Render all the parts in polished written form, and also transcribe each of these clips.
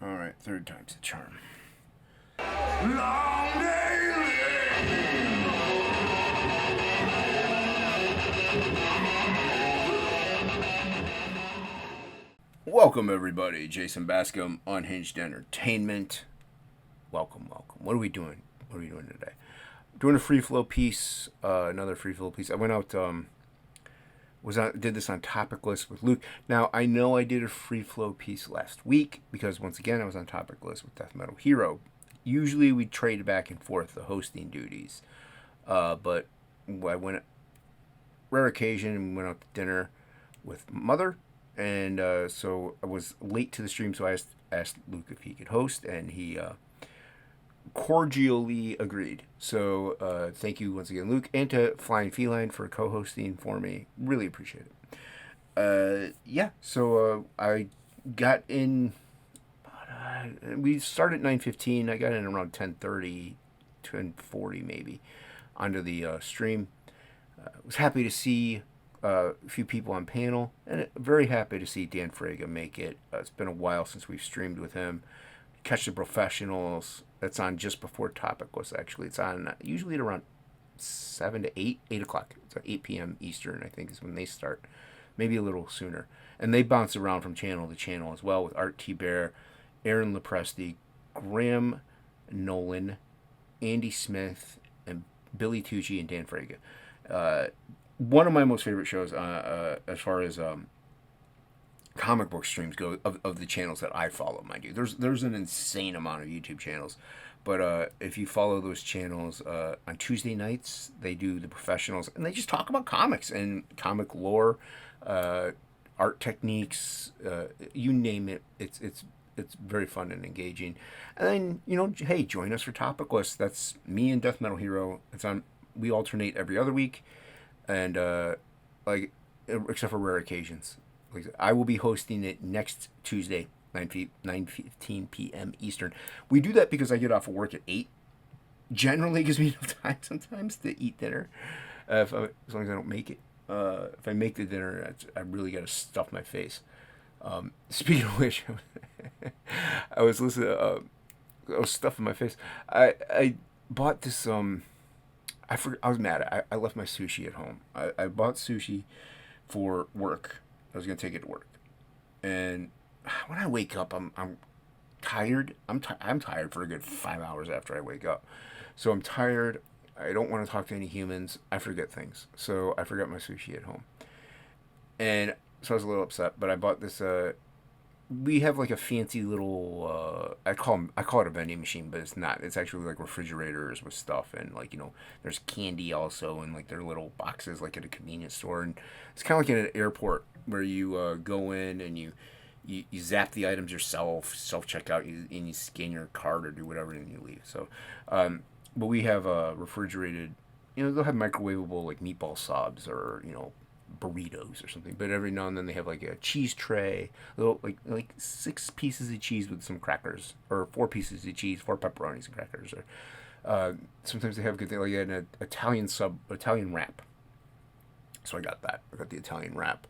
All right, third time's the charm. Long day Welcome, everybody. Jason Bascom, Unhinged Entertainment. Welcome. What are we doing? Today? Doing a free flow piece. Another free flow piece. I went out. Did this on Topic List with Luke. Now I know I did a free flow piece last week because once again I was on Topic List with Death Metal Hero. Usually we trade back and forth the hosting duties, but I went rare occasion and went out to dinner with Mother, and so I was late to the stream. So I asked Luke if he could host, and he cordially agreed. So thank you once again, Luke, and to Flying Feline for co-hosting for me. Really appreciate it. So I got in. We started at 9:15. I got in around 10:30, 10:40 maybe, onto the stream. Was happy to see a few people on panel, and very happy to see Dan Frega make it. It's been a while since we've streamed with him. Catch the Professionals. That's on just before Topic was actually. It's on usually at around 7 to 8 o'clock. It's at 8 p.m. Eastern, I think, is when they start. Maybe a little sooner. And they bounce around from channel to channel as well with Art T. Bear, Aaron Lepresti, Graham Nolan, Andy Smith, and Billy Tucci and Dan Frega. One of my most favorite shows as far as comic book streams go of the channels that I follow, mind you. There's an insane amount of YouTube channels, but if you follow those channels on Tuesday nights, they do the Professionals, and they just talk about comics and comic lore, art techniques, you name it. It's very fun and engaging. And then hey, join us for Topic List. That's me and Death Metal Hero. It's on. We alternate every other week, and except for rare occasions. I will be hosting it next Tuesday, 9:15 p.m. Eastern. We do that because I get off of work at 8. Generally gives me enough time sometimes to eat dinner, as long as I don't make it. If I make the dinner, I really got to stuff my face. Speaking of which, I was listening. I was stuffing my face. I bought this. I was mad. I left my sushi at home. I bought sushi for work. I was gonna take it to work, and when I wake up, I'm tired. I'm tired for a good 5 hours after I wake up, so I'm tired. I don't want to talk to any humans. I forget things, so I forgot my sushi at home, and so I was a little upset. But I bought this. We have like a fancy little. I call it a vending machine, but it's not. It's actually like refrigerators with stuff, and there's candy also, and like their little boxes like at a convenience store, and it's kind of like at an airport where you go in and you zap the items yourself, self checkout, and you scan your card or do whatever, and you leave. So, but we have refrigerated. They'll have microwavable like meatball subs or burritos or something. But every now and then they have like a cheese tray, little like 6 pieces of cheese with some crackers, or 4 pieces of cheese, 4 pepperonis and crackers. Or sometimes they have good things like an Italian wrap. So I got that. I got the Italian wrap.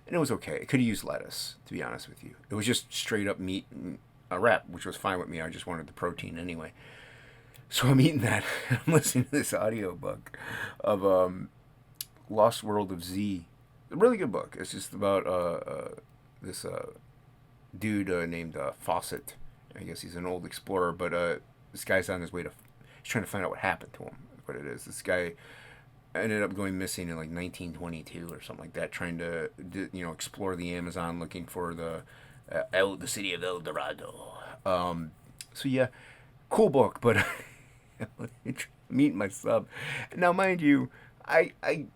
And it was okay. It could have used lettuce, to be honest with you. It was just straight up meat and a wrap, which was fine with me. I just wanted the protein anyway. So I'm eating that. I'm listening to this audiobook of Lost World of Z. A really good book. It's just about this dude named Fawcett. I guess he's an old explorer, but this guy's on his way to... He's trying to find out what happened to him. What it is. This guy ended up going missing in like 1922 or something like that, trying to explore the Amazon looking for the city of El Dorado. So yeah, cool book, but I'm eating my sub. Now, mind you, I'm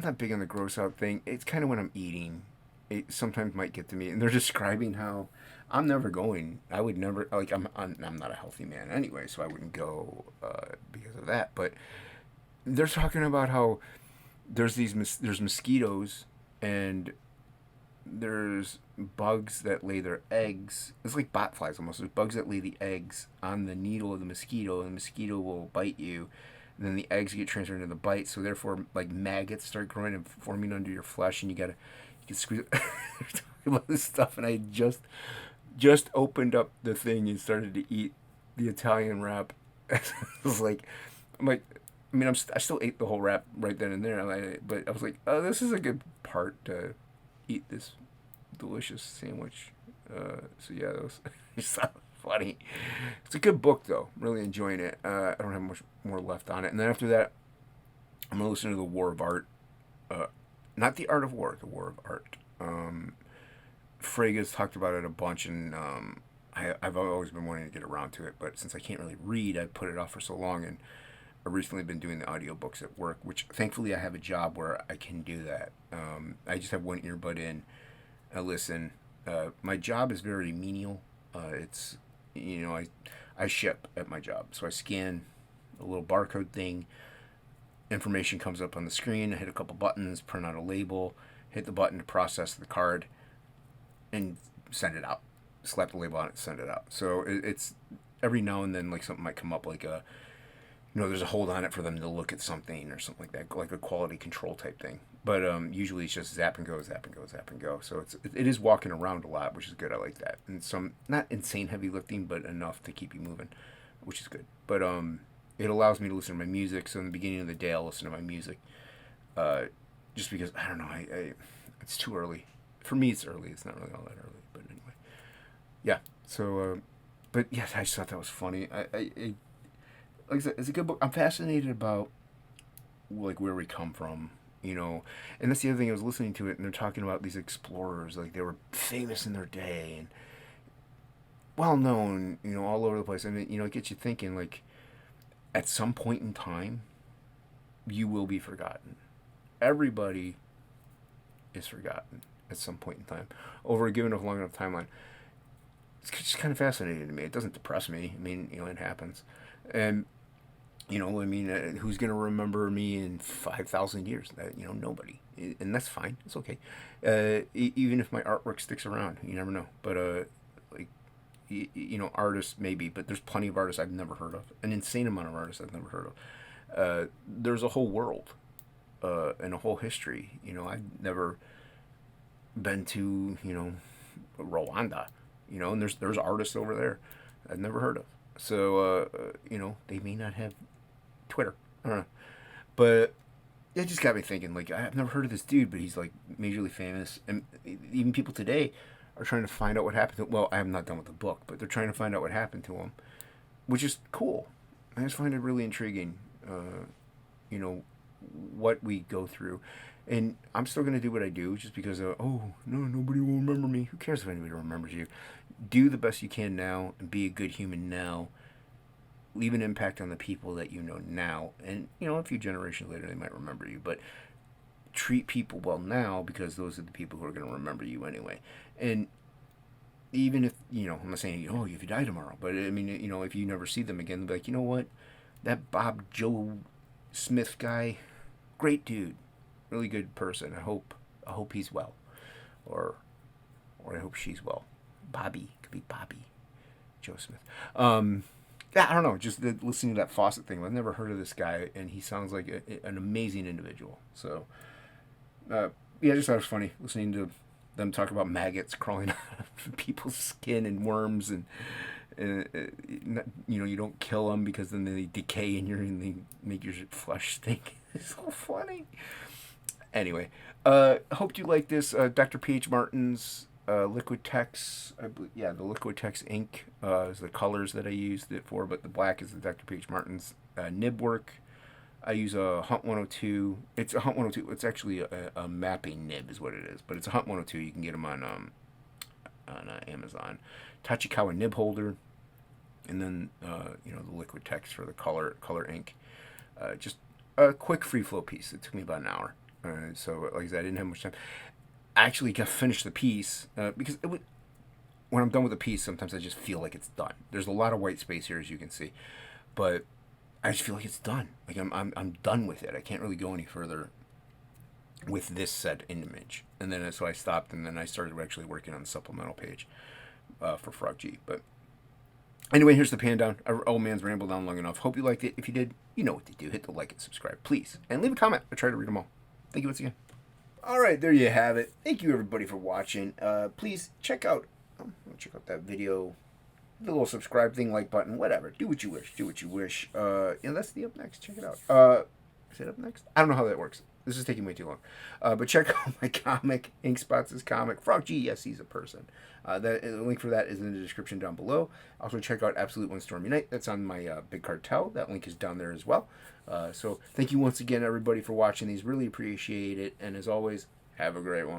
not big on the gross out thing. It's kind of when I'm eating, it sometimes might get to me, and they're describing how I would never, like, I'm not a healthy man anyway, so I wouldn't go because of that. But they're talking about how there's mosquitoes, and there's bugs that lay their eggs. It's like bot flies almost. There's bugs that lay the eggs on the needle of the mosquito, and the mosquito will bite you. And then the eggs get transferred into the bite, so therefore, like, maggots start growing and forming under your flesh, and you can squeeze. They're talking about this stuff, and I just just opened up the thing and started to eat the Italian wrap. I was like, I'm like, I mean, I still ate the whole wrap right then and there, but I was like, oh, this is a good part to eat this delicious sandwich. So yeah, that was just funny. It's a good book though. I'm really enjoying it. I don't have much more left on it. And then after that, I'm gonna listen to the War of Art. Uh, Not the Art of War, the War of Art. Frega's talked about it a bunch, and I've always been wanting to get around to it, but since I can't really read, I put it off for so long, and I've recently been doing the audiobooks at work, which thankfully I have a job where I can do that. I just have one earbud in, I listen. My job is very menial. It's, I ship at my job, so I scan a little barcode thing, information comes up on the screen, I hit a couple buttons, print out a label, hit the button to process the card, and send it out. Slap the label on it, send it out. So it's every now and then, like, something might come up, like there's a hold on it for them to look at something or something like that, like a quality control type thing. But usually it's just zap and go, zap and go, zap and go. So it is walking around a lot, which is good. I like that. And some not insane heavy lifting, but enough to keep you moving, which is good. But it allows me to listen to my music. So in the beginning of the day, I'll listen to my music, just because I don't know, it's too early. For me, it's early. It's not really all that early, but anyway, yeah. So, but yes, I just thought that was funny. Like I said, it's a good book. I'm fascinated about like where we come from, and that's the other thing. I was listening to it, and they're talking about these explorers, like they were famous in their day and well known, all over the place, and it gets you thinking. Like at some point in time, you will be forgotten. Everybody is forgotten at some point in time over a given long enough timeline. It's just kind of fascinating to me. It doesn't depress me. I mean, it happens, and who's going to remember me in 5,000 years? Nobody. And that's fine. It's okay. Even if my artwork sticks around, you never know. But, artists maybe, but there's plenty of artists I've never heard of. An insane amount of artists I've never heard of. There's a whole world and a whole history. I've never been to, Rwanda, and there's artists over there I've never heard of. So, they may not have Twitter. I don't know. But it just got me thinking, like, I've never heard of this dude, but he's, like, majorly famous. And even people today are trying to find out what happened to him. Well, I'm not done with the book, but they're trying to find out what happened to him, which is cool. I just find it really intriguing, what we go through. And I'm still going to do what I do just because, no, nobody will remember me. Who cares if anybody remembers you? Do the best you can now and be a good human now. Leave an impact on the people that you know now. And, a few generations later, they might remember you. But treat people well now because those are the people who are going to remember you anyway. And even if, I'm not saying, if you die tomorrow. But, I mean, if you never see them again, they'll be like, you know what? That Bob Joe Smith guy, great dude. Really good person. I hope he's well. Or I hope she's well. Bobby. Could be Bobby Joe Smith. Yeah, I don't know. Just listening to that Fawcett thing. I've never heard of this guy, and he sounds like an amazing individual. So, yeah, I just thought it was funny listening to them talk about maggots crawling out of people's skin and worms, and you don't kill them because then they decay and they make your flesh stink. It's so funny. Anyway, hope you like this. Dr. P.H. Martin's Liquid Text, the Liquid Text ink is the colors that I used it for, but the black is the Dr. P.H. Martin's nib work. I use a Hunt 102. It's a Hunt 102. It's actually a mapping nib is what it is, but it's a Hunt 102. You can get them on Amazon. Tachikawa nib holder, and then the Liquid Text for the color ink. Just a quick free flow piece. It took me about an hour. So like I said, I didn't have much time. I actually got to finish the piece because when I'm done with a piece, sometimes I just feel like it's done. There's a lot of white space here, as you can see, but I just feel like it's done. Like I'm done with it. I can't really go any further with this said image. And then so I stopped, and then I started actually working on the supplemental page for Frog G. But anyway, here's the pan down. Old man's rambled on long enough. Hope you liked it. If you did, you know what to do. Hit the like and subscribe, please, and leave a comment. I try to read them all. Thank you once again. All right, there you have it. Thank you, everybody, for watching. Please check out check out that video. The little subscribe thing, like button, whatever. Do what you wish. Do what you wish. And that's the up next. Check it out. Is it up next? I don't know how that works. This is taking way too long. But check out my comic, Ink Spots' comic. Frog G, yes, he's a person. The link for that is in the description down below. Also, check out Absolute One Stormy Night. That's on my Big Cartel. That link is down there as well. So, thank you once again, everybody, for watching these. Really appreciate it. And as always, have a great one.